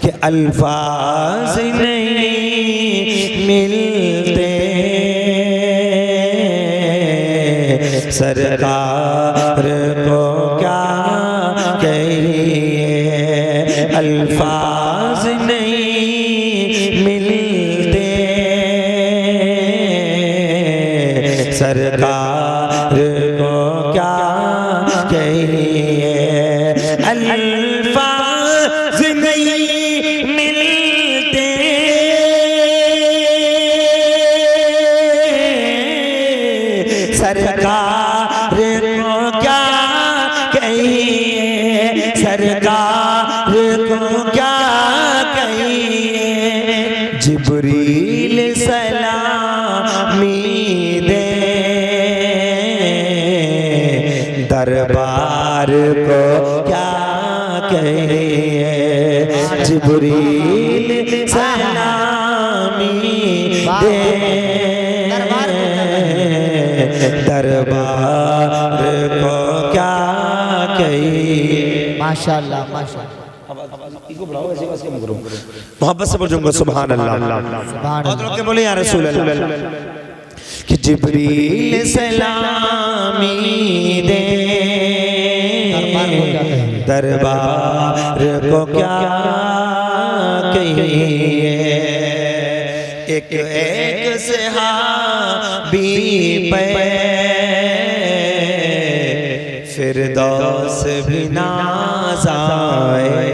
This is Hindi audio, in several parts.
कि अल्फाज नहीं मिलते सरकार को क्या कहिए, अल्फाज नहीं मिलते सरकार को क्या कहिए, अल्फाज नहीं मिलते सरकार को क्या कहिए, सरकार को क्या कहिए। जिब्रील सलामी दे दरबार को क्या कहिए, जिब्रील सलामी दे दरबार को क्या कहिए। माशाअल्लाह माशाअल्लाह। मोहब्बत से बोलूंगा सुभान अल्लाह। और लोग बोले या रसूल अल्लाह कि जिब्रील सलामी दे दरबार को क्या कहिए। एक एक सहाबी पे फिरदौस भी नाज़ आए।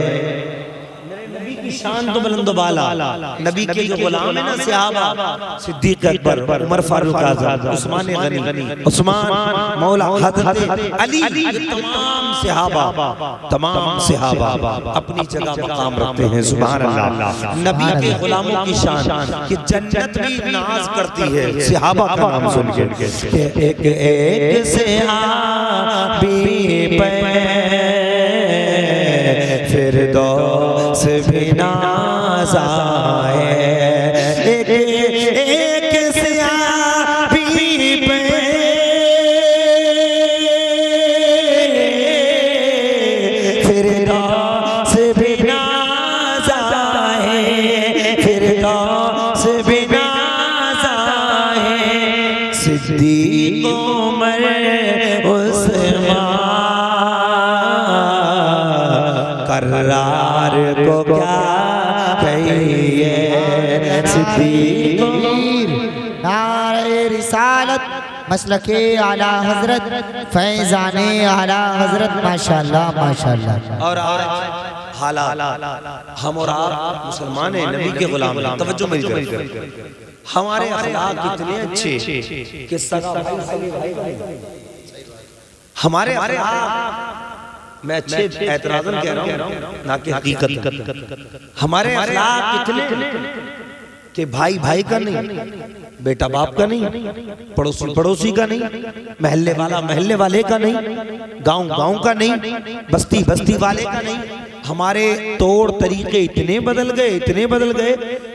शान तो बुलंद बाला, नबी के जो गुलाम है ना सहाबा, सिद्दीक अकबर, उमर फारूक आज़म, उस्मान गनी, उस्मान मौला हज़रत अली, तमाम सहाबा अपनी जगह मकाम रखते हैं। सुभान अल्लाह। नबी के गुलामों की शान कि जन्नत भी नाज करती है सहाबा का नाम सुन के। एक एक सहाबी पे फिरदौस भी नाज़ आए। एक एक सहाबी पे फिरदौस भी नाज़ आए, फिरदौस भी नाज़ आए। सिद्दीक उमर उस्मान करार को क्या कहिए, सिद्दीक नारे रिसालत मसलके आला हजरत फैजाने आला हजरत। माशाअल्लाह माशाअल्लाह। और आज हालात हम और आप मुसलमान हैं, नबी के गुलाम हैं। तवज्जो मेरी तरफ। हमारे अखलाक इतने अच्छे कि सगा भाई सगे भाई, हमारे अखलाक मैं अच्छे एतराज़न कह रहा हूँ ना कि हकीकत। हमारे अखलाक इतने कि भाई भाई का नहीं, बेटा बाप का नहीं, पड़ोसी पड़ोसी का नहीं, महल्ले वाला महल्ले वाले का नहीं, गांव गांव का नहीं, बस्ती बस्ती वाले का नहीं। हमारे तौर तरीके इतने बदल गए, इतने बदल गए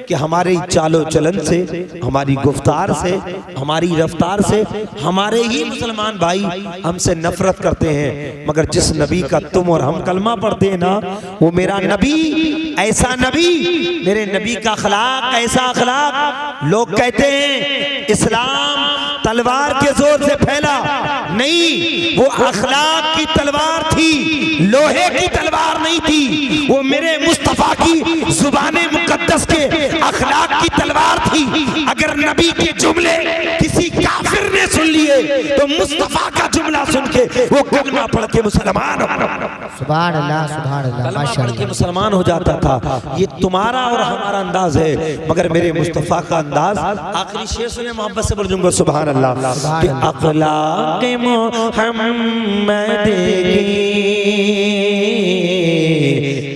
कि हमारी चालो चलन से, हमारी गुफ्तार से, हमारी रफ्तार से हमारे ही मुसलमान भाई हमसे नफरत करते हैं। मगर जिस नबी का तुम और हम कलमा पढ़ते हैं ना, वो मेरा नबी ऐसा नबी, मेरे नबी का अखलाक ऐसा अखलाक। लोग कहते हैं इस्लाम तलवार के जोर से फैला, नहीं, वो अखलाक की तलवार थी, लोहे की तलवार नहीं थी। वो मेरे मुस्तफा की जुबाने मुकद्दस के अखलाक की तलवार थी। अगर नबी के जुमले किसी काफिर ने सुन लिए तो मुस्तफा का जुमला सुन के वो कलमा पढ़ के मुसलमान हो। सुभान अल्लाह सुभान अल्लाह माशाअल्लाह के मुसलमान हो जाता था। ये तुम्हारा और हमारा अंदाज है, मगर मेरे मुस्तफा का अंदाज। आखिरी शेर सुने, मोहब्बत से बोलूंगा सुभान अल्लाह। कि अखलाक मोहम्मद की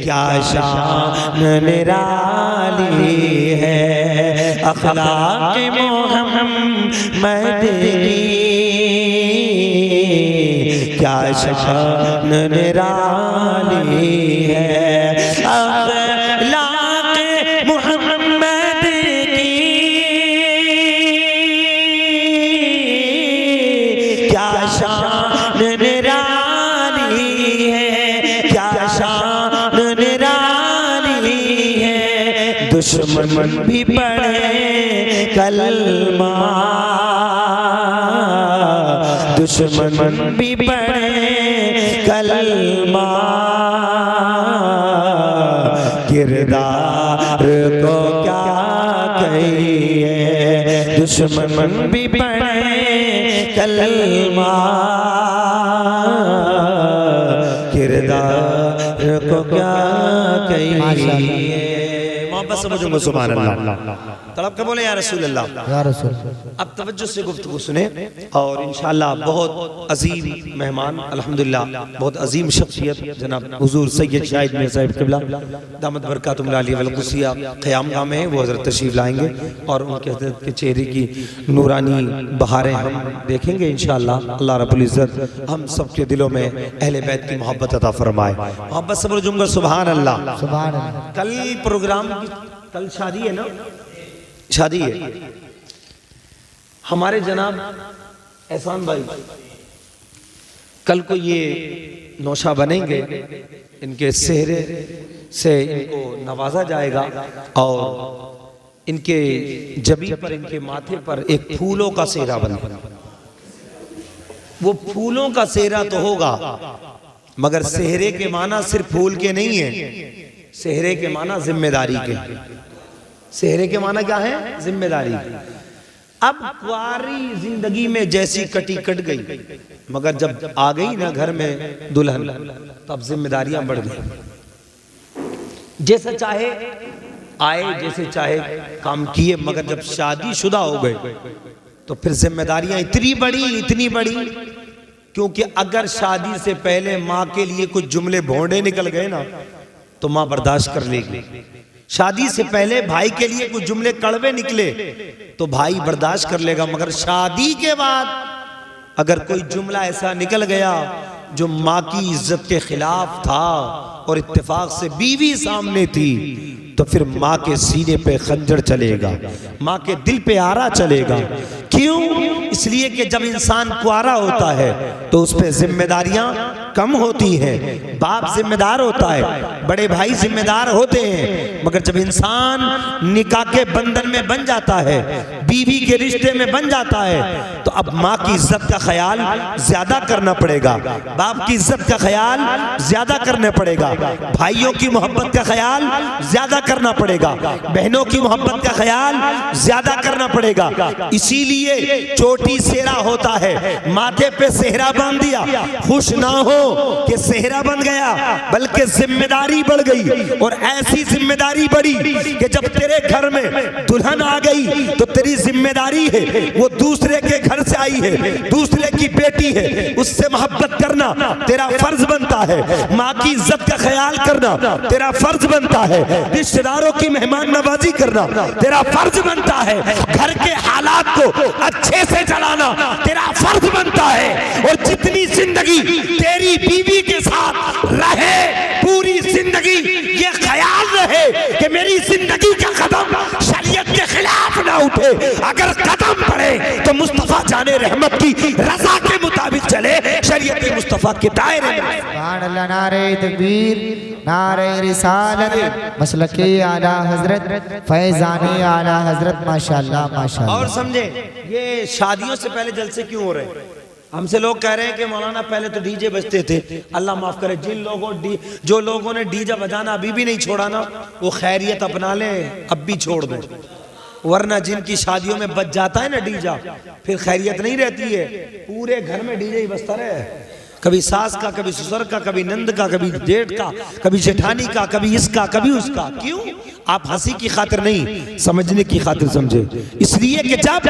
क्या शान निराली है, अखलाक मोहम्मद की क्या शान निराली है, अखलाक मोहम्मद की क्या शान निराली है, क्या शान निराली दुश्मन भी पढ़े कलमा, दुश्मन भी पढ़े कलमा, किरदार को क्या कहिए, दुश्मन भी पढ़े कलमा, किरदार को क्या कहिए। मोहब्बत समझूंगा सुभान अल्लाह। तड़प के बोले या रसूल अल्लाह, या रसूल। अब तवज्जो से गुफ्तगू सुने और इंशाअल्लाह बहुत अजीम मेहमान अल्हम्दुलिल्लाह, बहुत अजीम शख्सियत जनाब हुजूर सैयद शाहिद मियां साहिब क़िबला दामत बरकातुहुल आलिया वल क़ुद्सिया क़याम गाह में वो हज़रत तशरीफ़ लाएंगे और उनके हज़रत के चेहरे की नूरानी बहारें हम देखेंगे इंशाअल्लाह। अल्लाह रब्बुल इज़्ज़त हम सबके दिलों में अहले बैत की मोहब्बत अता फरमाए। मोहब्बत से बोलूँगा सुभान अल्लाह। सुभान अल्लाह। कल प्रोग्राम कल शादी है ना, शादी है हमारे जनाब एहसान भाई, कल को ये नौशा बनेंगे, इनके सेहरे से इनको नवाजा जाएगा और इनके जबीन पर, इनके माथे पर एक फूलों का सेहरा बनेगा। वो फूलों का सेहरा तो होगा मगर सेहरे के माना सिर्फ फूल के नहीं है, सेहरे के माना जिम्मेदारी के। सेहरे के माना क्या है? जिम्मेदारी। अब कुआरी जिंदगी में जैसी कटी कट गई, मगर जब आ गई ना घर में दुल्हन, तब जिम्मेदारियां बढ़ गई। जैसे चाहे आए, जैसे चाहे काम किए, मगर जब शादीशुदा हो गए तो फिर जिम्मेदारियां इतनी बड़ी, क्योंकि अगर शादी से पहले माँ के लिए कुछ जुमले भोंडे निकल गए ना तो माँ बर्दाश्त कर लेगी। शादी से पहले भाई के लिए कुछ जुमले कड़वे निकले तो भाई बर्दाश्त कर लेगा, मगर शादी के बाद अगर कोई जुमला ऐसा निकल गया जो माँ की इज्जत के खिलाफ था और इत्तेफाक से बीवी सामने थी, तो फिर माँ के सीने पे खंजर चलेगा, माँ के दिल पे आरा चलेगा। क्यों? इसलिए कि जब इंसान कुआरा होता है तो उस पे जिम्मेदारियां कम होती हैं। बाप जिम्मेदार होता है, बड़े भाई जिम्मेदार होते हैं, मगर जब इंसान निकाह के बंधन में बन जाता है, बीवी के रिश्ते में बन जाता है, तो अब माँ की इज्जत का ख्याल ज्यादा करना पड़ेगा, बाप की इज्जत का ख्याल ज्यादा करना पड़ेगा, भाइयों की मोहब्बत का ख्याल ज्यादा करना पड़ेगा, बहनों की मोहब्बत का ख्याल ज्यादा करना पड़ेगा। इसीलिए चोटी सेहरा होता है, माथे पे सेहरा बांध दिया, खुश ना हो कि सेहरा बन गया, बल्कि जिम्मेदारी बढ़ गई। और ऐसी जिम्मेदारी बढ़ी कि जब तेरे घर में दुल्हन आ गई तो तेरी जिम्मेदारी है, वो दूसरे के घर से आई है, दूसरे की बेटी है, उससे मोहब्बत करना तेरा फर्ज बनता है, माँ की इज्जत का ख्याल करना तेरा फर्ज बनता है, रिश्तेदारों की मेहमान नवाजी करना तेरा फर्ज बनता है, घर के हालात को अच्छे से चलाना तेरा फर्ज बनता है। और जितनी जिंदगी तेरी बीवी के साथ रहे, पूरी जिंदगी ये ख्याल रहे कि मेरी जिंदगी का कदम शरीयत के खिलाफ ना उठे, अगर कदम पड़े तो मुस्तफा जाने रहमत की रजा के मुताबिक चले, शरीयत मुस्तफा के दायरे में। सुभान अल्लाह। नारे तकबीर, नारे रिसालत, मसलके आला हजरत, फैजाने आला हजरत, माशाअल्लाह माशाअल्लाह। और समझे ये शादियों से पहले जलसे क्यों हो रहे हैं? हमसे लोग कह रहे हैं कि मौलाना पहले तो डीजे बजते थे, अल्लाह माफ करे जो लोगों ने डीजे बजाना अभी भी नहीं छोड़ा ना, वो खैरियत अपना लें, अब भी छोड़ दें, वरना जिनकी शादियों में बज जाता है ना डीजा, फिर खैरियत नहीं रहती है, पूरे घर में डीजे ही बजता रहे, कभी सास का, कभी ससुर का, कभी नंद का, कभी जेठ का, कभी जेठानी का, कभी इसका, कभी उसका। क्यों? आप हंसी की खातिर नहीं, समझने की खातिर समझे। इसलिए कि जब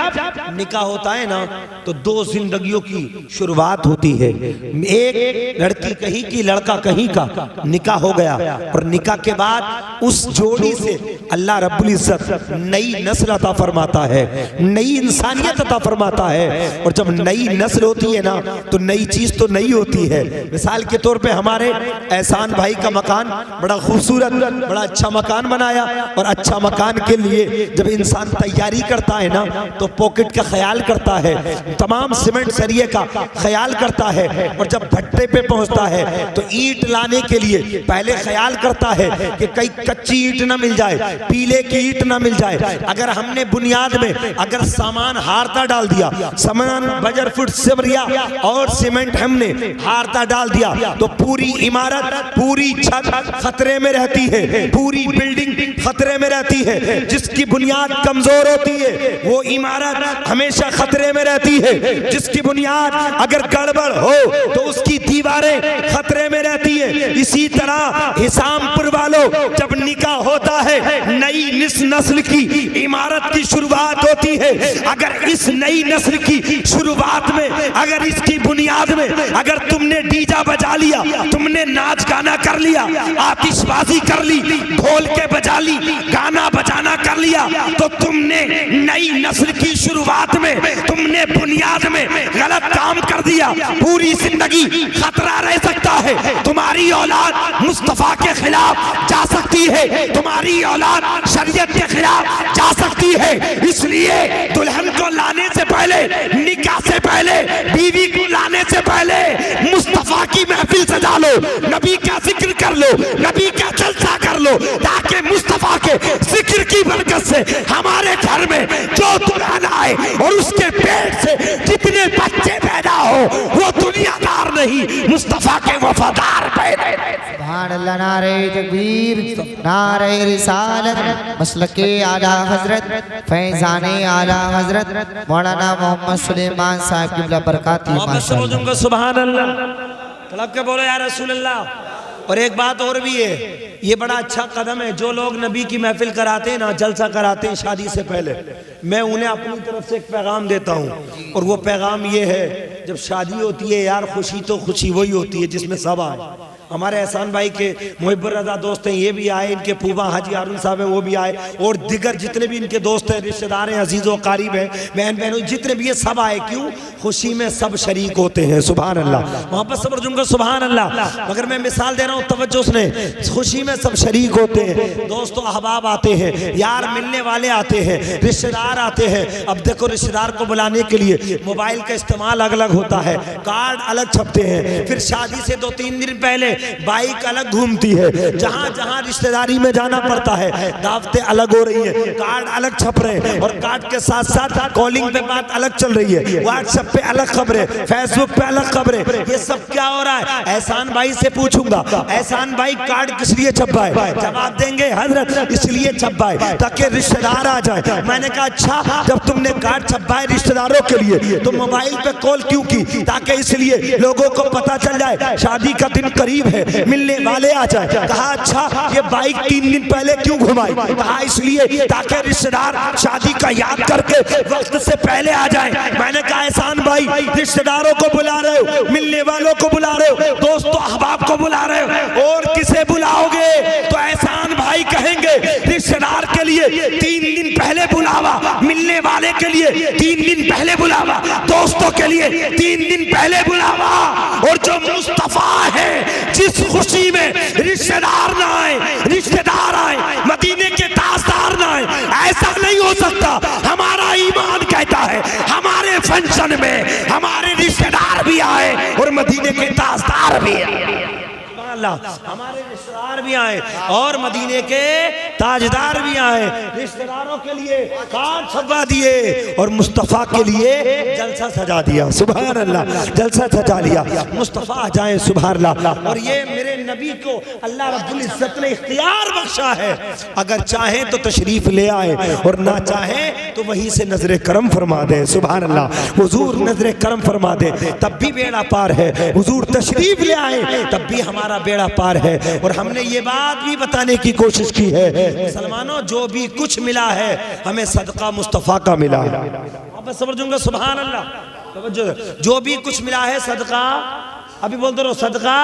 निकाह होता है ना तो दो जिंदगियों की शुरुआत होती है, एक लड़की कहीं की, लड़का कहीं का निकाह हो गया, और निकाह के बाद उस जोड़ी से अल्लाह रब्बुल इज्जत नई नस्ल अता फरमाता है, नई इंसानियत अता फरमाता है। और जब नई नस्ल होती है ना तो नई चीज तो नई होती है। मिसाल के तौर पे हमारे एहसान भाई का मकान बड़ा खूबसूरत, बड़ा अच्छा मकान बनाया, और अच्छा मकान के लिए जब इंसान तैयारी करता है ना तो पॉकेट का ख्याल करता है, तमाम सीमेंट सरिये का ख्याल करता है, और जब भट्टे पे पहुंचता है तो ईंट लाने के लिए पहले ख्याल करता है कि कहीं कच्ची ईंट ना मिल जाए, पीले की ईंट ना मिल जाए। अगर हमने बुनियाद में अगर सामान हारता डाल दिया, सामान बजर फुट सिमरिया और सीमेंट हमने हारता डाल दिया तो पूरी इमारत, पूरी छत खतरे में रहती है, पूरी बिल्डिंग खतरे में रहती है। जिसकी बुनियाद कमजोर होती है वो इमारत हमेशा खतरे में रहती है। जिसकी बुनियाद अगर गड़बड़ हो तो उसकी दीवारें खतरे में रहती है। इसी तरह हिसामपुर वालों, जब निकाह होता है नई नस्ल की इमारत की शुरुआत होती है। अगर इस नई नस्ल की शुरुआत में, अगर इसकी बुनियाद में अगर तुमने डीजा बजा लिया, तुमने नाच गाना कर लिया, आतिशबाजी कर ली, ढोल के बजा ली, गाना बजाना कर लिया, तो तुमने नई नस्ल की शुरुआत में, तुमने बुनियाद में गलत काम कर दिया। पूरी जिंदगी खतरा रह सकता है। तुम्हारी औलाद मुस्तफा के खिलाफ जा सकती है, तुम्हारी औलाद शरीयत के खिलाफ जा सकती है। इसलिए दुल्हन को लाने से पहले, निकाह से पहले, बीवी को लाने से पहले मुस्तफा की महफिल सजा लो, नबी का जिक्र कर लो, नबी का जलसा कर लो, ताकि मुस्तफा के जिक्र की बरकत से हमारे घर में जो दुल्हन आए और उसके पेट से जितने बच्चे पैदा हो वो दुनियादार नहीं, मुस्तफा के वफादार पैदा। सुभान अल्लाह, नारे तकबीर, नारे रिसालत, मसलके आला हजरत फैजाने आला हजरत मौलाना मोहम्मद सुलेमान साहब की बरकत। सुभान अल्लाह, तड़प के बोलो या रसूल अल्लाह। और एक बात और भी है, ये बड़ा अच्छा कदम है। जो लोग नबी की महफिल कराते हैं ना, जलसा कराते हैं शादी से पहले, मैं उन्हें अपनी तरफ से एक पैगाम देता हूँ। और वो पैगाम ये है, जब शादी होती है यार, खुशी तो खुशी वही होती है जिसमें सब आए। हमारे एहसान भाई के मुहिब्बुर रज़ा दोस्त हैं, ये भी आए, इनके फूफा हाजी हारून साहब हैं वो भी आए, और दिगर जितने भी इनके दोस्त हैं, रिश्तेदार हैं, अजीज़ व क़रीब हैं, बहन बहनों जितने भी, ये सब आए। क्यों? खुशी में सब शरीक होते हैं। सुभान अल्लाह, वहाँ पर सब जुमका सुभान अल्लाह। मगर मैं मिसाल दे रहा हूँ तवज्जो से, खुशी में सब शरीक होते हैं। दोस्तों अहबाब आते हैं, यार मिलने वाले आते हैं, रिश्तेदार आते हैं। अब देखो रिश्तेदार को बुलाने के लिए मोबाइल का इस्तेमाल अलग अलग होता है, कार्ड अलग छपते हैं। फिर शादी से 2-3 दिन पहले बाइक अलग घूमती है, जहां जहां रिश्तेदारी में जाना पड़ता है दावतें अलग हो रही है, कार्ड अलग छप रहे हैं, और कार्ड के साथ साथ कॉलिंग पे बात अलग चल रही है, व्हाट्सएप पे अलग खबरें, फेसबुक पे अलग खबरें। ये सब क्या हो रहा है? एहसान भाई से पूछूंगा, एहसान भाई कार्ड किस लिए छपाए? जवाब देंगे हजरत इसलिए छपाए ताकि रिश्तेदार आ जाए। मैंने कहा अच्छा, जब तुमने कार्ड छपाए रिश्तेदारों के लिए तो मोबाइल पे कॉल क्यों की? ताकि इसलिए लोगों को पता चल जाए शादी का दिन करीब है, मिलने वाले आ जाए। कहा अच्छा, ये बाइक 3 दिन पहले क्यों घुमाई? कहा इसलिए ताकि रिश्तेदार शादी का याद करके वक्त से पहले आ जाए। मैंने कहा एहसान भाई रिश्तेदारों को बुला रहे हो, मिलने वालों को बुला रहे हो, दोस्तों अहबाब को बुला रहे हो, और किसे बुलाओगे? तो एहसान भाई कहेंगे रिश्तेदार के लिए 3 दिन पहले बुलावा, मिलने वाले के लिए 3 दिन पहले बुलावा, दोस्तों के लिए 3 दिन पहले बुलावा। और जो मुस्तफा है, जिस खुशी में रिश्तेदार ना आए, रिश्तेदार आए, मदीने के ताजदार ना आए, ऐसा नहीं हो सकता। हमारा ईमान कहता है हमारे फंक्शन में हमारे रिश्तेदार भी आए और मदीने के ताजदार भी आए, हमारे रिश्तेदार भी आए और मदीने के ताजदार भी आए। रिश्तेदारों के लिए कार्ड छपवा दिए और मुस्तफ़ा के लिए जलसा सजा दिया। सुभान अल्लाह, जलसा सजा लिया, मुस्तफ़ा आ जाए। सुभान अल्लाह। और ये मेरे नबी को अल्लाह रब्बुल इज्जत ने इख्तियार बख्शा है, अगर चाहे तो तशरीफ ले आए और ना चाहे तो वहीं से नजर करम फरमा दे। सुभान अल्लाह, हुजूर नजर करम फरमा दे तब भी बेड़ा पार है, हुजूर तशरीफ ले आए तब भी हमारा बेड़ा पार है। और हमने ये बात भी बताने की कोशिश की है, मुसलमानों जो भी कुछ मिला है हमें सदका मुस्तफ़ा का मिला है। आप समझूंगा सुभान अल्लाह। जो भी कुछ मिला है सदका, अभी बोलते रहो सदका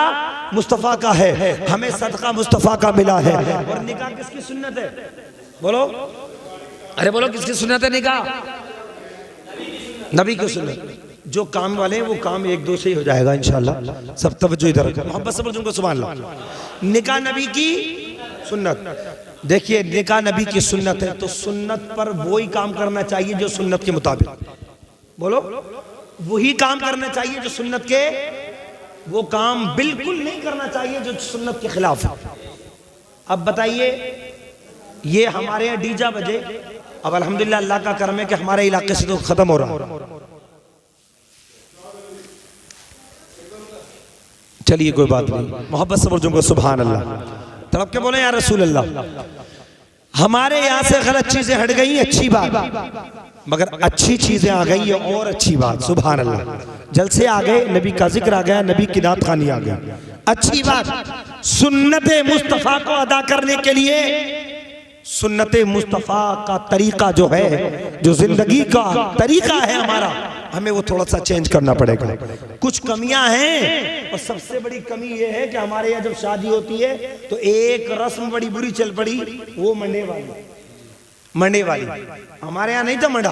मुस्तफ़ा का है, हमें सदका मुस्तफ़ा का मिला है। और निकाह किसकी सुन्नत है? बोलो, अरे बोलो किसकी सुन्नत है? निकाह नबी की सुन्नत। जो काम वाले हैं वो काम 1-2 से ही हो जाएगा इंशाल्लाह। सब तवज्जो इधर, मोहब्बत से बोलूंगा सुभान अल्लाह। निकाह नबी की सुन्नत। देखिए निकाह नबी की सुन्नत है, तो सुन्नत पर वही काम करना चाहिए जो सुन्नत के मुताबिक, बोलो वही काम करना चाहिए जो सुन्नत के, वो काम बिल्कुल नहीं करना चाहिए जो सुन्नत के खिलाफ है। अब बताइए, ये हमारे यहाँ डीजा बजे, अब अल्हम्दुलिल्लाह अल्लाह का करम है कि हमारे इलाके से तो खत्म हो रहा है, चलिए कोई बात नहीं, मोहब्बत से बोल सुभान अल्लाह, तड़प के बोले या रसूल अल्लाह। हमारे यहाँ से गलत चीजें हट गई, अच्छी बात, मगर अच्छी चीजें आ गई है और अच्छी बात, सुभान अल्लाह। जलसे आ गए, नबी का जिक्र आ गया, नबी की नात खानी आ गई, अच्छी बात। सुन्नत मुस्तफ़ा को अदा करने के लिए सुन्नत मुस्तफ़ा का तरीका जो है, जो जिंदगी का तरीका है हमारा, हमें वो थोड़ा सा चेंज करना पड़ेगा। कुछ कमियां हैं, और सबसे बड़ी कमी ये है कि हमारे यहाँ जब शादी होती है तो एक रस्म बड़ी बुरी चल पड़ी, वो मंडे वाली। हमारे यहाँ नहीं था मंडा,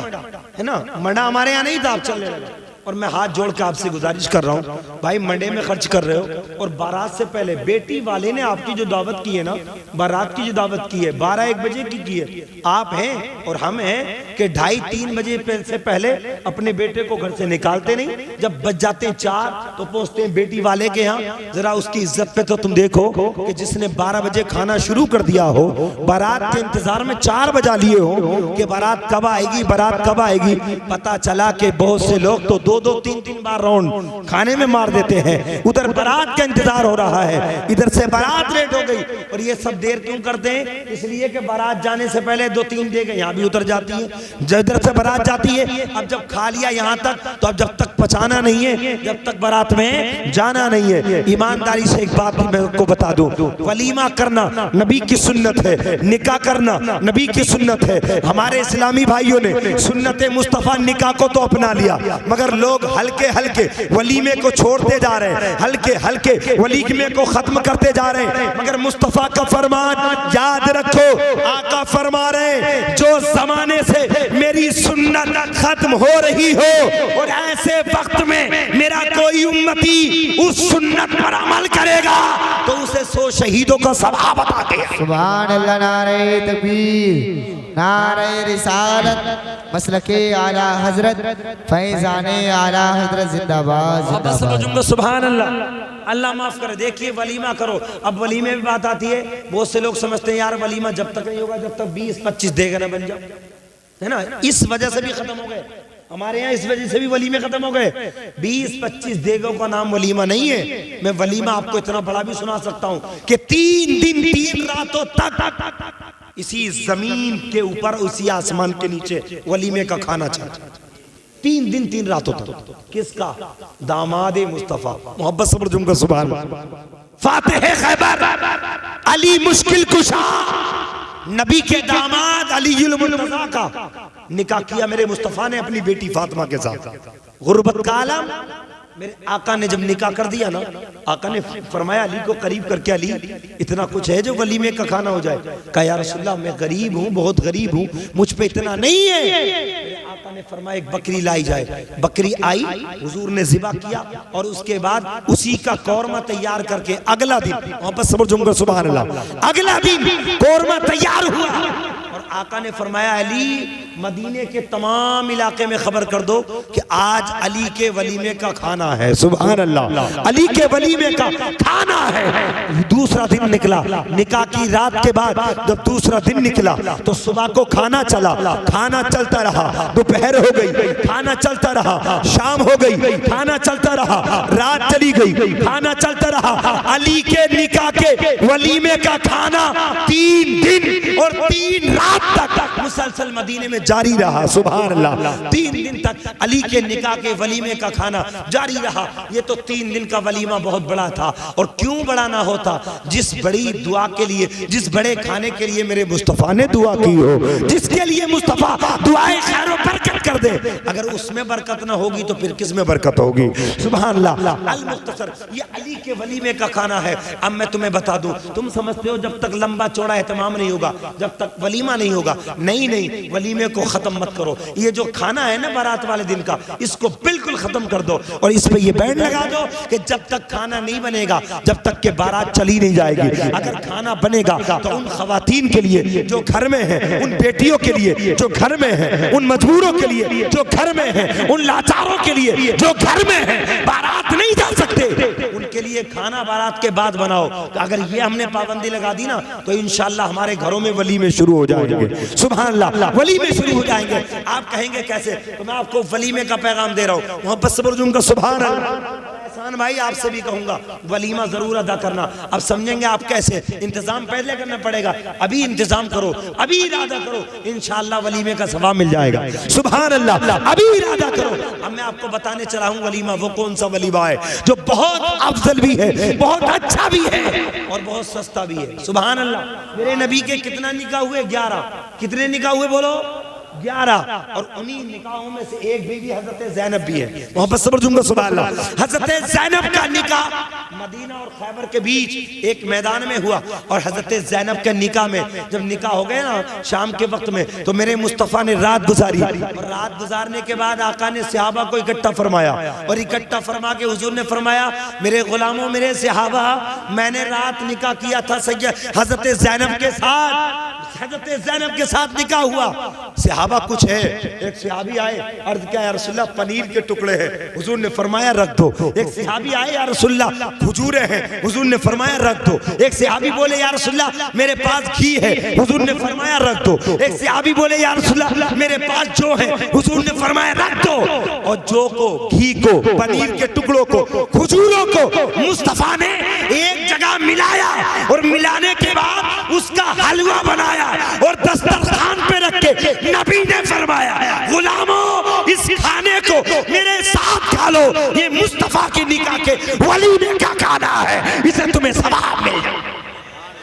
है ना, मंडा हमारे यहाँ नहीं था, अब चलने लगा। और मैं हाथ जोड़ के आपसे गुजारिश कर रहा हूँ, भाई मंडे में खर्च कर रहे हो, और बारात से पहले बेटी वाले ने आपकी जो दावत की है ना, बारात की जो दावत की है 12-1 बजे की है, आप हैं और हम हैं कि 2:30-3 बजे से पहले अपने बेटे को घर से निकालते नहीं, जब बज जाते हैं 4 तो पहुंचते हैं बेटी वाले के यहाँ। जरा उसकी इज्जत पे तो तुम देखो कि जिसने 12 बजे खाना शुरू कर दिया हो, बारात के इंतजार में 4 बजा लिए हो कि बारात कब आएगी, बारात कब आएगी। पता चला कि बहुत से लोग तो 2-2, 3-3 बार राउंड खाने में मार देते हैं। उधर बारात का इंतजार हो रहा है, इधर से बारात लेट हो गई। और ये सब देर क्यों करते हैं? इसलिए कि बारात जाने से पहले 2-3 देगे यहाँ भी उतर जाती है, इधर से बारात जाती है। अब जब खा लिया यहाँ तक, तो अब जब तक पचाना नहीं है, जब तक बारात में जाना नहीं है। ईमानदारी से एक बात मैं आपको बता दूं, वलीमा करना नबी की सुन्नत है, निकाह करना नबी की सुन्नत है। हमारे इस्लामी भाइयों ने सुन्नत मुस्तफा निकाह को तो अपना लिया, मगर लोग हल्के हल्के वलीमे को छोड़ते जा रहे हैं, हल्के हल्के वलीमे को खत्म करते जा रहे हैं। मगर मुस्तफा का फरमान याद रखो, आका फरमा रहे, जो जमाने से मेरी सुन्नत खत्म हो रही हो और ऐसे वक्त में मेरा कोई उम्मती उस सुन्नत पर अमल करेगा तो उसे 100 शहीदों का सवाब अता किया। सुभान अल्लाह, नारे तकबीर, नारे रिसालत, मसलके आला हजरत, फैजाने आला हजरत जिंदाबाद जिंदाबाद। सुभान अल्लाह, अल्लाह माफ करे। देखिए वलीमा करो, अब वलीमे में बात आती है, बहुत से लोग समझते हैं यार वलीमा जब तक नहीं होगा जब तक 20-25 देगा ना बन जाओ, है ना। इस वजह से भी खत्म हो गए हमारे यहाँ, इस वजह से भी वलीमे खत्म हो गए। 20-25 देगों का नाम वलीमा नहीं है। मैं वलीमा आपको इतना बड़ा भी सुना सकता हूँ कि 3 दिन 3 रातों तक इसी जमीन के ऊपर, उसी आसमान के नीचे वलीमे का खाना चलता, 3 दिन 3 रातों तक। किसका? दामादे मुस्तफा, मोहब्बत सब्र जुमका, सुभान फातिह खैबर, अली मुश्किल कुशा, नबी के दामाद अलीयुल मुर्तज़ा का निकाह किया मेरे मुस्तफा ने अपनी बेटी फातिमा के साथ। गुर्बत का आलम, मेरे आका ने जब निकाह कर दिया ना, आका ने फरमाया अली को करीब करके, अली इतना कुछ है जो वलीमे का खाना हो जाए? कहा या रसूलल्लाह मैं गरीब हूँ, बहुत गरीब हूँ, मुझ पे इतना नहीं है। मेरे आका ने फरमाया एक बकरी लाई जाए। बकरी आई, हुजूर ने ज़िबा किया और उसके बाद उसी का कौरमा तैयार करके अगला दिन, वहां पर सब्र जुमकर सुभान अल्लाह, अगला दिन कौरमा तैयार हुआ और आका ने फरमाया अली मदीने के तमाम इलाके में खबर कर दो कि आज अली के वलीमे का खाना है। सुभान अल्लाह, अली के वलीमे का खाना है। दूसरा दिन निकला, निकाह की रात के बाद जब दूसरा दिन निकला तो सुबह को खाना चला, खाना चलता रहा, दोपहर हो गई, खाना चलता रहा, शाम हो गई, खाना चलता रहा, रात चली गई, खाना चलता रहा। अली के निकाह के वलीमे का खाना 3 दिन और 3 रात तक मुसलसल मदीने में जारी रहा। सुभान अल्लाह, 3 दिन तक अली के निकाह के वलीमे का खाना जारी रहा। ये तो 3 दिन का वलीमा बहुत बड़ा था। और क्यों बड़ा ना होता? जिस बड़ी दुआ के लिए, जिस बड़े खाने के लिए मेरे मुस्तफा ने दुआ की हो, जिसके लिए मुस्तफा दुआए खैर और बरकत कर दे, अगर उसमें बरकत ना होगी तो फिर किस में बरकत होगी? सुभान अल्लाह। अल मुख्तसर, ये अली के वलीमे का खाना है। अब मैं तुम्हें बता दूं, तुम समझते हो जब तक लंबा चौड़ा एहतमाम नहीं होगा, जब तक वलीमा नहीं होगा, नहीं नहीं, नहीं, वलीमे को खत्म मत करो। ये जो खाना है ना बारात वाले दिन का, इसको बिल्कुल खत्म कर दो और इस पे ये बैंड लगा दो कि जब तक खाना नहीं बनेगा, जब तक के बारात चली नहीं जाएगी। अगर खाना बनेगा तो उन खवातीन के लिए जो घर में हैं, उन बेटियों के लिए जो घर में हैं, उन मजबूरों के लिए जो घर में हैं, उन लाचारों के लिए जो घर में हैं, बारात नहीं जा सकते, उनके लिए खाना बारात के बाद बनाओ। अगर ये हमने पाबंदी लगा दी ना तो इंशाअल्लाह हमारे घरों में वलीमे शुरू हो जाएंगे। सुभान अल्लाह, वलीमे शुरू हो जाएंगे। आप कहेंगे कैसे? तो मैं आपको वलीमे का पैगाम दे रहा हूँ, मोहब्बत से बोलूं का सुभान अल्लाह। एहसान भाई आपसे भी कहूंगा वलीमा जरूर अदा करना। अब समझेंगे आप कैसे, इंतजाम पहले करना पड़ेगा। अभी इंतजाम करो, अभी इरादा करो, इंशाअल्लाह वलीमे का सवाब मिल जाएगा। सुभान अल्लाह, अभी इरादा करो। अब मैं आपको बताने चला हूँ वलीमा वो कौन सा वलीमा है जो बहुत अफजल भी है, बहुत अच्छा भी है और बहुत सस्ता भी है। सुभान अल्लाह। मेरे नबी के कितना निकाह हुए? 11। कितने निकाह हुए बोलो? 11। और उन्हीं निकाहों में से एक बीवी हजरत ज़ैनब भी है। मोहब्बत से बोलूंगा सुभान अल्लाह। हजरत ज़ैनब का निकाह मदीना और खैबर के बीच एक मैदान में हुआ और हजरत ज़ैनब के निकाह में जब निकाह हो गए ना शाम के वक्त में, तो मेरे मुस्तफ़ा ने रात गुजारी और रात गुजारने के बाद आका ने सहाबा को इकट्ठा फरमाया और इकट्ठा फरमा के हुजूर ने फरमाया, मेरे गुलामों, मेरे सहाबा, मैंने रात निकाह किया था सैयद हजरत ज़ैनब के साथ। हजरत ज़ैनब के साथ निकाह हुआ। सहाबा कुछ है, एक सहाबी आए, अर्ज किया या रसूलल्लाह पनीर के टुकड़े हैं, हुजूर ने फरमाया रख दो। एक सहाबी आए, या रसूलल्लाह खजूरें हैं, हुजूर ने फरमाया रख दो। एक सहाबी बोले, या रसूलल्लाह मेरे पास घी है, हुजूर ने फरमाया रख दो। एक सहाबी बोले, या रसूलल्लाह मेरे पास जो है, हुजूर ने फरमाया रख दो। और जो को, घी को, पनीर के टुकड़ों को, खजूरों को मुस्तफा ने एक जगह मिलाया और मिलाने के बाद उसका हलवा बनाया और दस्तरखान पे रख के नबी ने फरमाया, गुलामों इस खाने को मेरे साथ खा लो, ये मुस्तफा की निकाह के वलीमे का खाना है, इसे तुम्हें सवाब मिल जाएगा।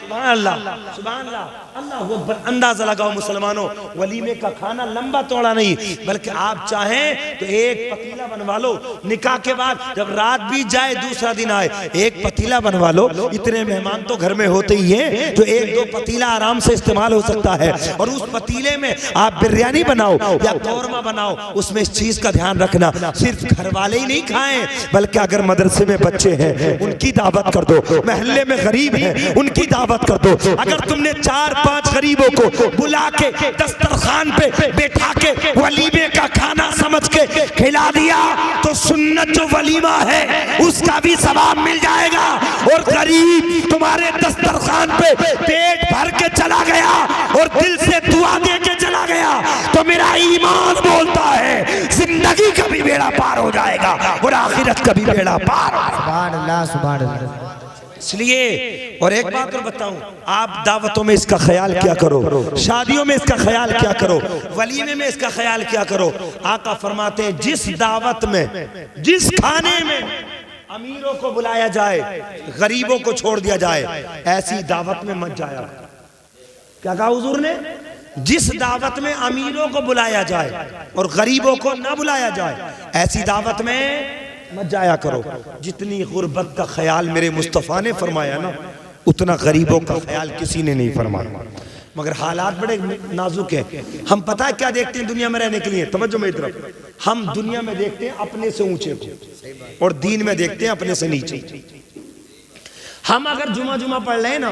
सुभान अल्लाह, सुभान अल्लाह। अल्लाह वो अंदाजा लगाओ मुसलमानों, वलीमे का खाना लंबा चौड़ा नहीं, बल्कि आप चाहें तो एक पतीला बनवा लो। निकाह के बाद जब रात बीत जाए, दूसरा दिन आए, एक पतीला बनवा लो। इतने मेहमान तो घर में होते ही हैं, तो एक दो पतीला आराम से इस्तेमाल हो सकता है। और उस पतीले में आप बिरयानी बनाओ या कौरमा बनाओ, उसमें इस चीज का ध्यान रखना, सिर्फ घर वाले ही नहीं खाएं, बल्कि अगर मदरसे में बच्चे हैं उनकी दावत कर दो, महल्ले में गरीब हैं उनकी दावत कर दो। अगर तुमने 4-5 गरीबों को बुला के दस्तरखान पे बैठा के वलीमे का खाना समझ के खिला दिया, तो सुन्नत जो वलीमा है उसका भी सवाब मिल जाएगा। और गरीब तुम्हारे दस्तरखान पे पेट भर के चला गया और दिल से दुआ दे के चला गया, तो मेरा ईमान बोलता है जिंदगी का भी बेड़ा पार हो जाएगा और आखिरत का भी बेड़ा पार हो जाएगा। सुभान अल्लाह, सुभान अल्लाह। इसलिए और एक बात और बताऊं, आप दावतों में इसका ख्याल क्या करो, शादियों में इसका ख्याल क्या करो, वलीमे में इसका ख्याल क्या करो। आका फरमाते हैं जिस दावत में, जिस खाने में अमीरों को बुलाया जाए, गरीबों को छोड़ दिया जाए, ऐसी दावत में मत जाया। क्या कहा हुजूर ने? जिस दावत में अमीरों को बुलाया जाए और गरीबों को ना बुलाया जाए, ऐसी दावत में मत जाया करो। जितनी गुर्बत का ख्याल मेरे मुस्तफ़ा ने फरमाया ना, उतना गरीबों का ख्याल किसी ने नहीं फरमाया। मगर हालात बड़े नाजुक हैं। हम पता है क्या देखते हैं दुनिया में रहने के लिए? तवज्जो मेरी तरफ। हम दुनिया में देखते हैं अपने से ऊंचे को और दीन में देखते हैं अपने से नीचे। हम अगर जुमा पढ़ रहे हैं ना,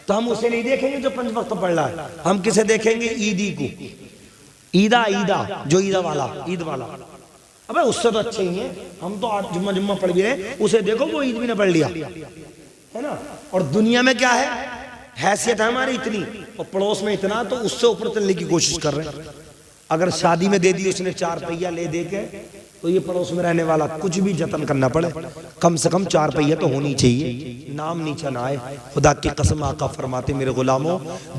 तो हम उसे नहीं देखेंगे जो 5 वक्त पढ़ रहा है, हम किसे देखेंगे? ईदी को। ईदा जो ईदा वाला, ईद वाला, अबे उससे तो अच्छे ही हैं। हम तो 8 जुम्मा पढ़ भी रहे, उसे देखो वो ईद भी ने पढ़ लिया है ना। और दुनिया में क्या है, हैसियत है हमारी इतनी और पड़ोस में इतना, तो उससे ऊपर चलने की कोशिश कर रहे हैं। अगर शादी में दे दी उसने 4 पहिया ले दे के, तो ये पड़ोस में रहने वाला कुछ भी जतन करना पड़े, कम से कम 4 पहिया तो होनी चाहिए, नाम नीचा ना आए। खुदा की कसम आका फरमाते मेरे गुलामों,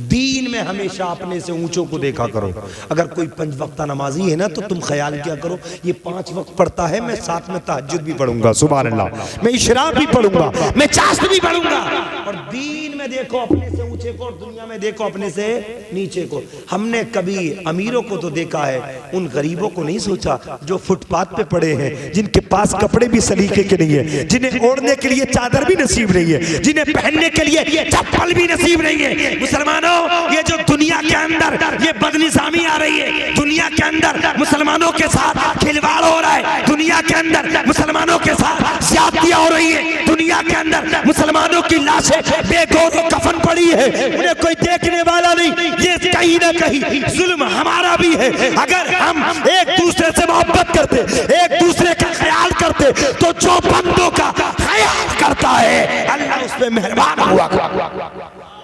दीन में हमेशा अपने से ऊंचों को देखा करो। अगर कोई 5 वक्त नमाजी है ना, तो तुम ख्याल क्या करो, ये 5 वक्त पढ़ता है, मैं साथ में तहज्जुद भी पढ़ूंगा, सुभान अल्लाह, मैं इशराक भी पढ़ूंगा, मैं चाश्त भी पढ़ूंगा। और दीन में देखो अपने से ऊंचे को और दुनिया में देखो अपने से नीचे को। हमने कभी अमीरों को तो देखा है, उन गरीबों को नहीं सोचा जो फुटपाथ पे पड़े हैं, जिनके पास कपड़े भी सलीके के नहीं है, जिन्हें ओढ़ने के लिए चादर भी नसीब नहीं है, जिन्हें पहनने के लिए चप्पल भी नसीब नहीं है। मुसलमानों, ये जो दुनिया के अंदर ये बदनिज़ामी आ मुसलमानों के साथ खिलवाड़ हो रहा है, दुनिया के अंदर मुसलमानों के साथ ज्यादतियां हो रही है, दुनिया के अंदर मुसलमानों की लाशें बेगौर कफन पड़ी है, उन्हें कोई देखने वाला नहीं। ये कहीं ना कहीं जुल्म हमारा भी है। अगर हम एक दूसरे से मोहब्बत करते, एक दूसरे का ख्याल करते, तो जो बंदों का ख्याल करता है अल्लाह उस पे मेहरबान हुआ,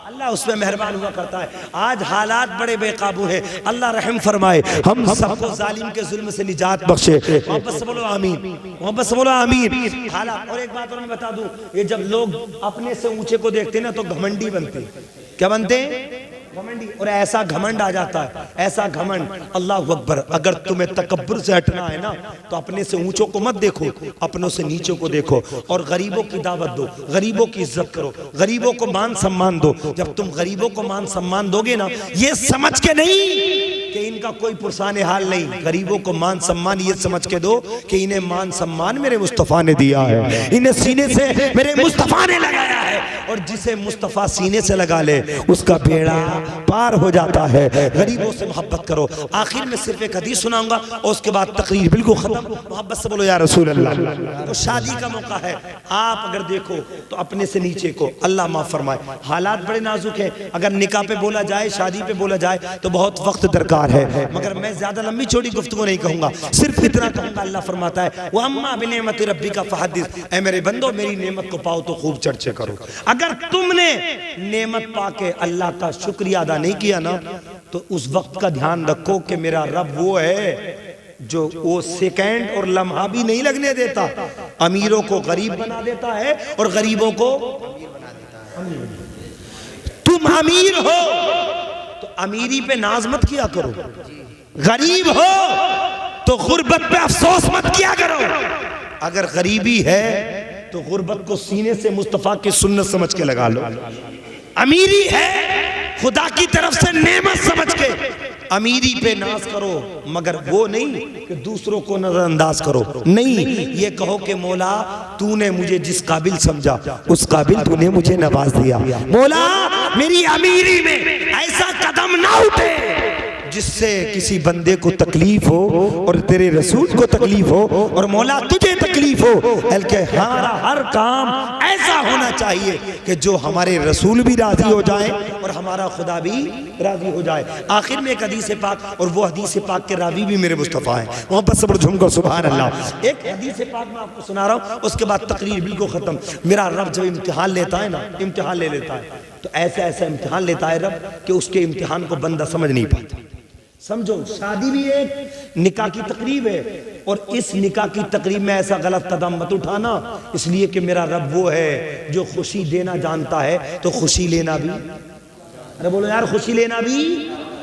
अल्लाह उसमें मेहरबान हुआ करता है। आज हालात बड़े बेकाबू हैं, अल्लाह रहम फरमाए, हम सबको जालिम के जुल्म से निजात बख्शे। मोहब्बत से बोलो आमीन, मोहब्बत से बोलो आमीन। हालात, और एक बात और मैं बता दूं, ये जब लोग अपने से ऊंचे को देखते हैं ना तो घमंडी बनते हैं। क्या बनते हैं? घमंडी। और ऐसा घमंड आ जाता है, ऐसा घमंड, अल्लाह अकबर। अगर तुम्हें तकब्बुर से हटना है ना तो अपने से ऊंचों को मत देखो, अपनों से नीचों को देखो, और गरीबों की दावत दो, गरीबों की इज्जत करो, गरीबों को मान सम्मान दो। जब तुम गरीबों को मान सम्मान दोगे ना, ये समझ के नहीं कि इनका कोई पुरसान हाल नहीं, गरीबों को मान सम्मान ये समझ के दो कि इन्हें मान सम्मान मेरे मुस्तफ़ा ने दिया है, इन्हें सीने से मेरे मुस्तफ़ा ने लगाया है। और जिसे मुस्तफ़ा सीने से लगा ले उसका बेड़ा पार हो जाता है। गरीबों से मोहब्बत करो। आखिर में सिर्फ एक हदीस सुनाऊंगा और उसके बाद तकरीर बिल्कुल खत्म। मोहब्बत से बोलो या रसूल अल्लाह। तो शादी का मौका है, आप अगर देखो तो अपने से नीचे को अल्लाह माफ फरमाए। हालात बड़े नाजुक है, अगर निकाह पे बोला जाए, शादी पे बोला जाए तो बहुत वक्त दरकार है, मगर मैं ज्यादा लंबी चौड़ी गुफ्तगू नहीं कहूंगा, सिर्फ इतना कहूंगा। अल्लाह फरमाता है वो अम्मा बिनेमति रब्बिका फहद्दिस, ऐ मेरे बंदो मेरी नेमत को पाओ तो खूब चर्चे करो। अगर तुमने नेमत पाके अल्लाह का शुक्रिया अदा नहीं किया ना तो उस वक्त का ध्यान रखो कि मेरा रब वो है जो वो सेकंड और लम्हा भी नहीं लगने देता, अमीरों को गरीब बना देता है और गरीबों को अमीर। तुम अमीर हो तो अमीरी पे नाज मत किया करो, गरीब हो तो गुर्बत पे अफसोस मत किया करो। अगर गरीबी है तो गुर्बत को सीने से मुस्तफा की सुन्नत समझ के लगा लो, अमीरी है खुदा की तरफ से नेमत समझ के अमीरी पे नाज करो, मगर वो नहीं कि दूसरों को नजरअंदाज करो। नहीं, ये कहो कि मौला तूने मुझे जिस काबिल समझा उस काबिल तूने मुझे नवाज दिया। मौला मेरी अमीरी में ऐसा कदम ना उठे जिससे किसी बंदे को तकलीफ हो और तेरे रसूल को तकलीफ हो और मौला तुझे तकलीफ हो। बल्कि हमारा हर काम ऐसा होना चाहिए कि जो हमारे रसूल भी राजी हो जाए और हमारा खुदा भी राजी हो जाए। आखिर में एक हदीस पाक, और वो हदीस पाक के रावी भी मेरे मुस्तफ़ा हैं, वहाँ पर सब्र झुमकर सुभान अल्लाह। एक हदीस पाक मैं आपको सुना रहा हूँ, उसके बाद तकरीर बिल्कुल खत्म। मेरा रब जब इम्तिहान लेता है ना, इम्तिहान ले लेता है तो ऐसा ऐसा इम्तिहान लेता है रब कि उसके इम्तिहान को बंदा समझ नहीं पाता। समझो, शादी भी एक निकाह की तकरीब है, और इस निकाह की तकरीब में ऐसा गलत कदम मत उठाना, इसलिए कि मेरा रब वो है जो खुशी देना जानता है तो खुशी लेना भी, अरे बोलो यार, खुशी लेना भी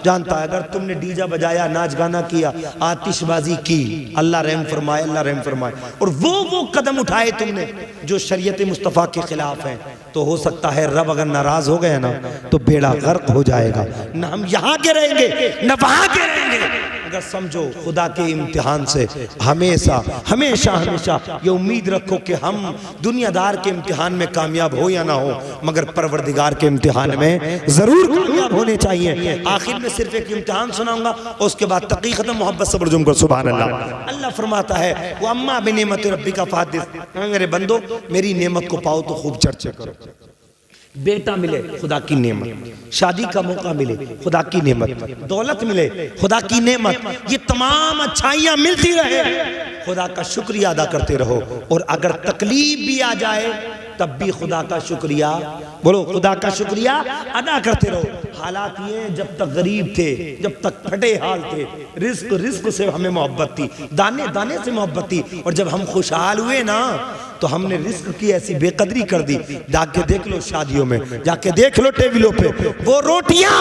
जानता है। अगर तुमने डीजा बजाया, नाच गाना किया, आतिशबाजी की, अल्लाह रहम फरमाए, अल्लाह रहम फरमाए, और वो कदम उठाए तुमने जो शरीयत मुस्तफ़ा के खिलाफ हैं, तो हो सकता है रब अगर नाराज हो गया ना तो बेड़ा गर्क हो जाएगा। न हम यहाँ के रहेंगे न वहाँ के रहेंगे। अगर समझो खुदा के इम्तिहान से हमेशा हमेशा हमेशा ये उम्मीद रखो कि हम दुनियादार के इम्तिहान में कामयाब हो या ना हो, मगर परवरदिगार के इम्तिहान में जरूर कामयाब होने चाहिए। आखिर में सिर्फ एक इम्तिहान सुनाऊंगा और उसके बाद तकी खत्म। मोहब्बत सब्र जुम कर सुभान अल्लाह। अल्लाह फरमाता है वो अम्मा बिनेमत रब्बिका फहद्दिस, मेरे बंदो मेरी नेमत को पाओ तो खूब चर्चा करो। बेटा मिले खुदा की नेमत, शादी का मौका मिले खुदा की नेमत, दौलत मिले खुदा की नेमत, ये तमाम अच्छाइयां मिलती रहे, खुदा का शुक्रिया अदा करते रहो। और अगर तकलीफ भी आ जाए तब भी खुदा का शुक्रिया, बोलो खुदा का शुक्रिया अदा करते रहो। हालात ये जब तक गरीब थे, जब तक फटे हाल थे, रिस्क से हमें मोहब्बत थी, दाने दाने से मोहब्बत थी, और जब हम खुशहाल हुए ना तो हमने रिस्क की ऐसी बेकदरी कर दी। जाके देख लो शादियों में, जाके देख लो टेबलों पे, वो रोटियां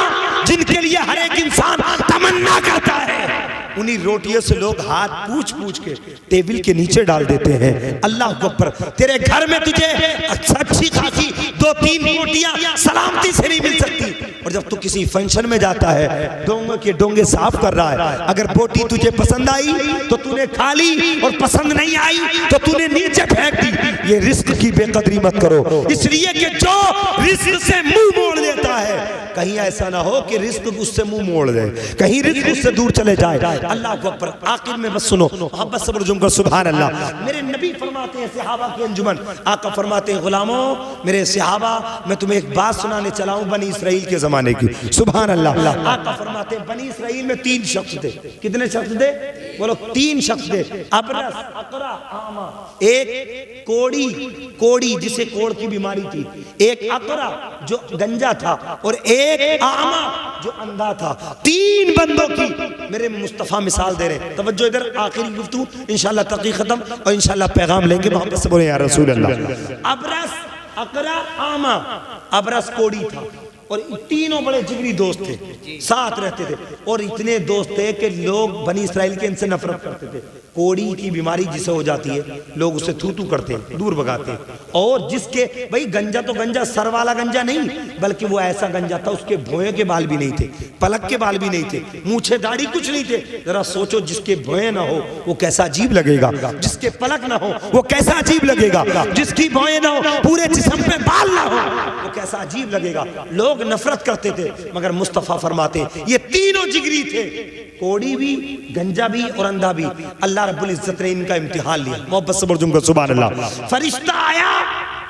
जिनके लिए हर एक इंसान तमन्ना करता है, उन्हीं रोटियों से लोग हाथ पूछ पूछ के टेबल के नीचे डाल देते हैं। अल्लाह अकबर, तेरे घर में तुझे अच्छी खासी 2-3 रोटियां सलामती से नहीं मिल सकती, और जब तू किसी फंक्शन में जाता है, डोंगे के डोंगे साफ कर रहा है, अगर बोटी तुझे पसंद आई तो तूने खा ली, और पसंद नहीं आई तो तूने नीचे फेंक दी। ये रिस्क की बेकदरी मत करो, इसलिए कि जो रिस्क से मुंह मोड़ लेता है कहीं ऐसा ना हो कि रिस्क उससे मुंह मोड़ दे, कहीं रिस्क उससे दूर चले जाए। अल्लाह को अकबर। आखिर में बस सुनो, मोहब्बत सब्र जुम कर सुभान अल्लाह। मेरे नबी फरमाते हैं सहाबा की अंजुमन, आका फरमाते हैं गुलामों मेरे सहाबा मैं तुम्हें एक बात सुनाने चला हूं बनी इसराइल के जमाने की। सुभान अल्लाह। आका फरमाते हैं बनी इसराइल में 3 शख्स थे। कितने शख्स थे? बोलो 3 शख्स थे। अबरस, अकरा, आमा। एक कोड़ी जिसे कोड़ की बीमारी थी, एक अकरा जो गंजा था, और एक आमा जो अंधा था। 3 बंदों की मेरे मुस्तफा मिसाल दे रहे हैं। तवज्जो इधर, आखिरी गुफ्तगू इंशाल्लाह तकी खत्म और इंशाल्लाह पैगाम लेंगे। मोहब्बत से बोले या रसूल अल्लाह। अबरस, अकरा, आमा। अबरस कोड़ी था और तीनों बड़े जिगरी दोस्त थे, साथ रहते थे, और इतने दोस्त थे कि लोग बनी इसराइल के इनसे नफरत करते थे। कोड़ी की बीमारी जिसे हो जाती है लोग उसे थू थू करते हैं, दूर भगाते हैं। और जिसके भाई गंजा तो गंजा, सर वाला गंजा नहीं, बल्कि वो ऐसा गंजा था उसके भौंयों के बाल भी नहीं थे, पलक के बाल भी नहीं थे, मूछे दाढ़ी कुछ नहीं थे। जरा सोचो, जिसके भौएं ना हो वो कैसा अजीब लगेगा, जिसके पलक ना हो वो कैसा अजीब लगेगा, जिसकी भौएं ना हो पूरे जिस्म पे बाल ना हो वो कैसा अजीब लगेगा। लोग नफरत करते थे, मगर मुस्तफा फरमाते ये तीनों जिगरी थे, कोड़ी भी, गंजा भी और अंधा भी। अल्लाह रब्बुल इज्जत ने इनका इम्तिहान लिया। मोहब्बत से बोल जुमका सुभान अल्लाह। फरिश्ता आया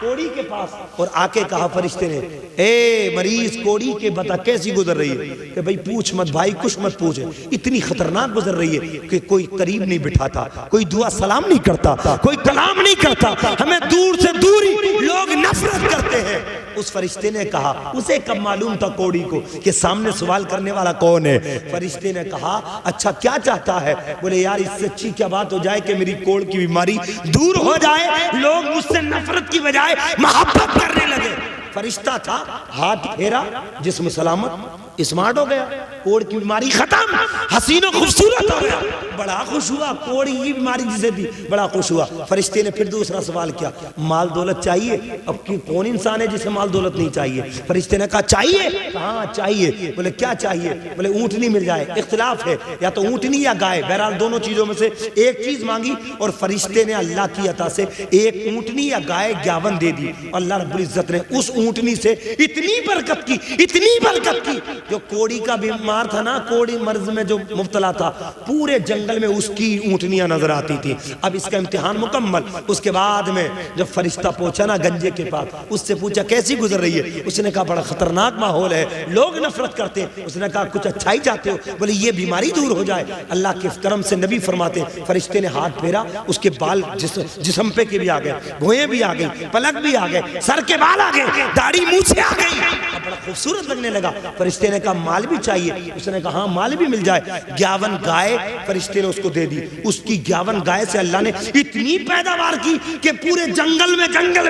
कोड़ी के पास और आके कहा फरिश्ते ने, ए मरीज कोड़ी के बता कैसी गुजर रही है? कि भाई पूछ मत भाई, कुछ मत पूछ, इतनी खतरनाक गुजर रही है कि कोई करीब नहीं बिठाता, कोई दुआ सलाम नहीं करता, कोई कलाम नहीं करता, हमें दूर से दूर ही लोग नफरत करते हैं। उस फरिश्ते ने कहा, उसे कब मालूम था कोड़ी को कि सामने सवाल करने वाला कौन है? फरिश्ते ने कहा, अच्छा क्या चाहता है? बोले यार इससे अच्छी क्या बात हो जाए कि मेरी कोड़ की बीमारी दूर हो जाए, लोग मुझसे नफरत की बजाय मोहब्बत करने लगे। फरिश्ता था, हाथ फेरा, जिस्म सलामत, स्मार्ट हो गया, कोड़ की बीमारी खत्म, हसीनो खूबसूरत हो गया, बड़ा खुश हुआ। कोड़ी की बीमारी जिसे थी बड़ा खुश हुआ। फरिश्ते ने फिर दूसरा सवाल किया, माल दौलत चाहिए? अब की कौन इंसान है जिसे माल दौलत नहीं चाहिए? फरिश्ते ने कहा चाहिए। हाँ चाहिए। बोले क्या चाहिए? बोले ऊँटनी मिल जाए। इख्तिलाफ है, या तो ऊँटनी या गाय, बहरहाल दोनों चीजों में से एक चीज मांगी और फरिश्ते ने अल्लाह की अता से एक ऊँटनी या गाय 51 दे दी। अल्लाह रब्बुल इज्जत ने उस ऊँटनी से इतनी बरकत की, इतनी बरकत की, जो कोड़ी का बीमार था ना, कोड़ी मर्ज में जो मुब्तला था, पूरे जंगल में उसकी ऊँटनियां नजर आती थी। अब इसका इम्तिहान मुकम्मल। उसके बाद में जब फरिश्ता पहुंचा ना गंजे के पास, उससे पूछा कैसी गुजर रही है? उसने कहा बड़ा खतरनाक माहौल है, लोग नफरत करते हैं। उसने कहा कुछ अच्छा ही चाहते हो? बोले ये बीमारी दूर हो जाए। अल्लाह के करम से नबी फरमाते, फरिश्ते ने हाथ फेरा, उसके बाल जिस्म पे के भी आ गए, भुएं भी आ गई, पलक भी आ गए, सर के बाल आ गए, दाढ़ी मूछें आ गई, बड़ा खूबसूरत लगने लगा। फरिश्ते ने कहा माल भी चाहिए? उसने कहा हाँ माल भी मिल जाए। 51 गाय फरिश्ते ने उसको दे दी। उसकी 51 गाय से अल्लाह ने इतनी पैदावार की कि पूरे जंगल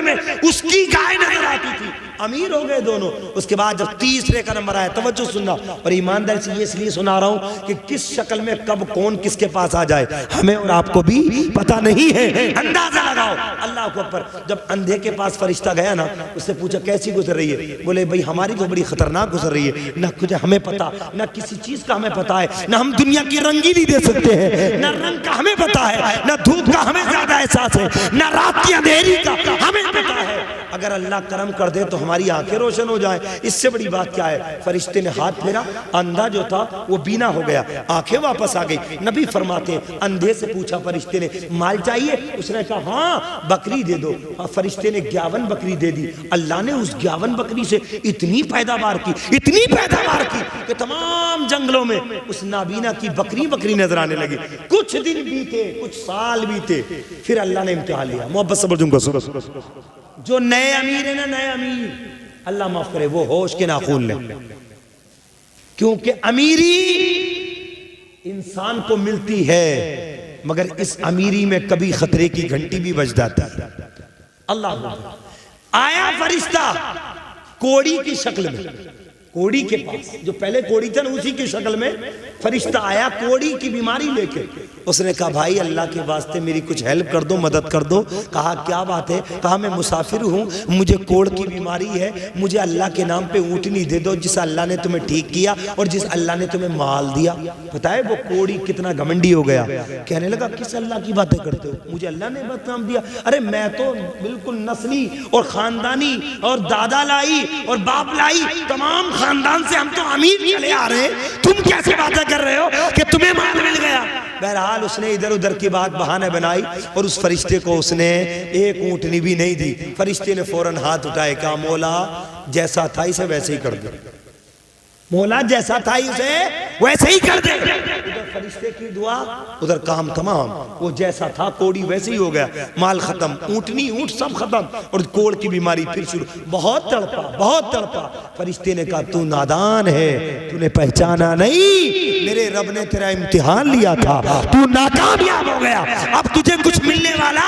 में उसकी गाय नजर आती थी। अमीर हो गए दोनों। उसके बाद जब तीसरे का नंबर आया, तवज्जो सुनना और ईमानदारी से ये इसलिए सुना रहा हूं कि किस शक्ल में कब कौन किसके पास आ जाए हमें और आपको भी पता नहीं है, अंदाजा लगाओ। अल्लाह को अकबर। जब अंधे के पास फरिश्ता गया ना, उससे पूछा कैसी गुजर रही है? बोले भाई हमारी तो बड़ी खतरनाक गुजर रही है, ना कुछ हमें पता, ना किसी चीज का हमें पता है, ना हम दुनिया की रंगीनी दे सकते हैं, ना रंग का हमें पता है, ना धूप का हमें ज्यादा एहसास है, ना रात की अंधेरी का हमें पता है। अगर अल्लाह करम कर दे तो हमारी आंखें रोशन हो जाए, इससे बड़ी बात क्या है? फरिश्ते ने हाथ फेरा, अंधा जो था वो बीना हो गया, आंखें वापस आ गई। नबी फरमाते हैं अंधे से पूछा फरिश्ते ने माल चाहिए? उसने कहा हाँ बकरी दे दो। फरिश्ते ने 51 बकरी दे दी। अल्लाह ने उस 51 बकरी से इतनी पैदावार की कि तमाम जंगलों में उस नाबीना की बकरी नजर आने लगी। कुछ दिन बीते, कुछ साल बीते, फिर अल्लाह ने इम्तिहान लिया। मोहब्बत से जो नए अमीर है ना, नए अमीर, अल्लाह माफ करे, वो होश के नाखून ले, क्योंकि अमीरी इंसान को मिलती है मगर इस अमीरी में कभी खतरे की घंटी भी बज जाती है। अल्लाह आया फरिश्ता कोड़ी की शक्ल में, कोड़ी के पास, जो पहले कोड़ी था ना उसी की शक्ल में फरिश्ता आया कोड़ी की बीमारी लेके। उसने कहा भाई अल्लाह के वास्ते मेरी कुछ हेल्प कर दो, मदद कर दो। कहा क्या बात है? कहा मैं मुसाफिर हूँ, मुझे कोड़ की बीमारी है, मुझे अल्लाह के नाम पे ऊँटनी दे दो जिस अल्लाह ने तुम्हें ठीक किया और जिस अल्लाह ने तुम्हें माल दिया। पता है वो कोड़ी कितना घमंडी हो गया, कहने लगा किस अल्लाह की बातें करते हो, मुझे अल्लाह ने बदनाम दिया। अरे मैं तो बिल्कुल नस्ली और खानदानी और दादा लाई और बाप लाई तमाम खानदान से, हम तो अमीर चले आ रहे हैं, तुम कैसे बातें कर रहे हो कि तुम्हें माल मिल गया। बहरहाल उसने इधर उधर की बात बहाने बनाई और उस फरिश्ते को उसने एक ऊँटनी भी नहीं दी। फरिश्ते ने फौरन हाथ उठाए, कहा मौला जैसा था इसे वैसे ही कर दे, मौला जैसा था इसे वैसे ही कर दे। उधर फरिश्ते की दुआ, उधर काम तमाम, वो जैसा था कोड़ी वैसे ही हो गया, माल खत्म, ऊँटनी ऊँट सब खत्म, और कोड़ की बीमारी फिर शुरू। बहुत तड़पा, बहुत तड़पा। फरिश्ते ने कहा तू नादान है, तूने पहचाना नहीं, मेरे रब ने तेरा इम्तिहान लिया था, तू नाकामयाब हो गया, अब तुझे कुछ मिलने वाला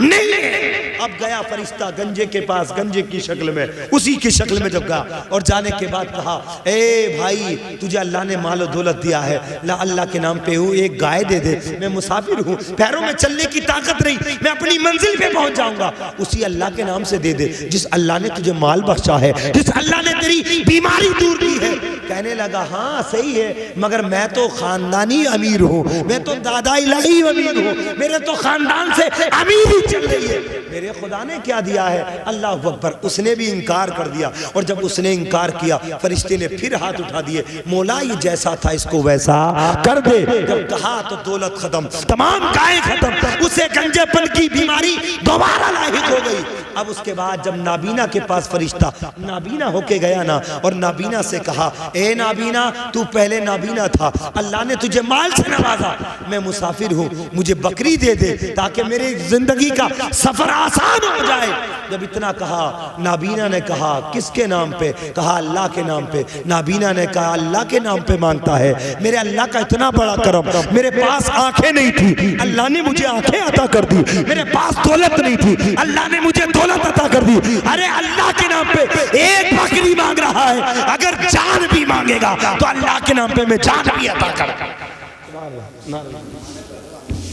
नहीं है। अब गया फरिश्ता गंजे के पास, गंजे की शक्ल में, उसी की शक्ल में जब गया और जाने के बाद कहा, ए भाई तुझे अल्लाह ने मालो दौलत दिया है, ला अल्लाह के नाम पे हूँ, एक गाय दे दे, मैं मुसाफिर हूँ, पैरों में चलने की ताकत नहीं, मैं अपनी मंजिल पे पहुंच जाऊंगा, उसी अल्लाह के नाम से दे दे, जिस अल्लाह ने तुझे माल बख्शा है, जिस अल्लाह ने तेरी बीमारी दूर की है। कहने लगा हाँ सही है, मगर मैं तो खानदानी अमीर हूँ, मैं तो दादा इलाही अमीर हूँ, मेरे तो खानदान से अमीरी चल रही है, मेरे खुदा ने क्या दिया है। अल्लाह अकबर। उसने भी इनकार कर दिया, और जब उसने इनकार किया फरिश्ते ने फिर हाथ उठा दिए, मौला ये जैसा था इसको वैसा कर दे। जब कहा तो दौलत खत्म, तमाम गायें खत्म, उसे गंजेपन की बीमारी दोबारा लाहिक हो गई। अब उसके बाद जब नाबीना के पास फरिश्ता नाबीना होके गया ना, और नाबीना से कहा, ए नाबीना तू पहले नाबीना था, अल्लाह ने तुझे माल से नवाजा, मैं मुसाफिर हूँ, मुझे बकरी दे दे ताकि मेरी जिंदगी का सफर आसान हो जाए। जब इतना कहा, नाबीना ने कहा किसके नाम पे? कहा अल्लाह के नाम पे। नाबीना ने कहा अल्लाह के नाम पे मांगता है, मेरे अल्लाह का इतना बड़ा करम, मेरे पास आंखें नहीं थी, अल्लाह ने मुझे आंखें अता कर दी, मेरे पास दौलत नहीं थी, अल्लाह ने मुझे दौलत अता कर दी। अरे अल्लाह के नाम पे एक बकरी मांग रहा है, अगर जान भी मांगेगा तो अल्लाह के नाम पे मैं जान भी अता करूंगा।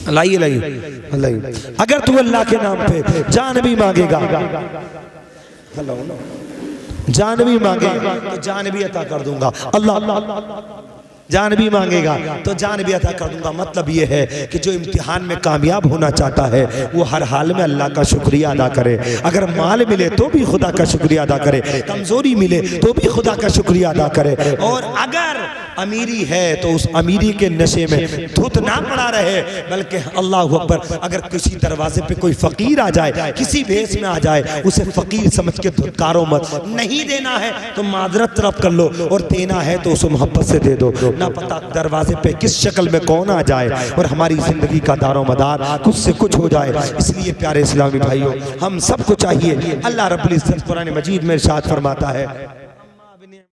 लाइए लाइए, अगर तू अल्लाह के नाम पे जान भी मांगेगा, जान भी मांगेगा तो जान भी अता कर दूंगा। अल्लाह जान भी मांगेगा तो जान भी अता कर दूंगा। मतलब ये है कि जो इम्तिहान में कामयाब होना चाहता है वो हर हाल में अल्लाह का शुक्रिया अदा करे। अगर माल मिले तो भी खुदा का शुक्रिया अदा करे, कमजोरी मिले तो भी खुदा का शुक्रिया अदा करे, और अगर अमीरी है तो उस अमीरी के नशे में धुत ना पड़ा रहे, बल्कि अल्लाह अकबर, अगर किसी दरवाजे पे कोई फकीर आ जाए, किसी भेष में आ जाए, उसे फकीर समझ के धुतकारो मत। नहीं देना है तो माजरत तरफ कर लो, और देना है तो उसे मोहब्बत से दे दो। ना पता दरवाजे पे किस शक्ल में कौन आ जाए और हमारी जिंदगी का दारो मदार कुछ से कुछ हो जाए। इसलिए प्यारे इस्लामी भाइयों, हम सबको चाहिए, अल्लाह रब्बुल इज्जत कुरान मजीद में इरशाद फरमाता है,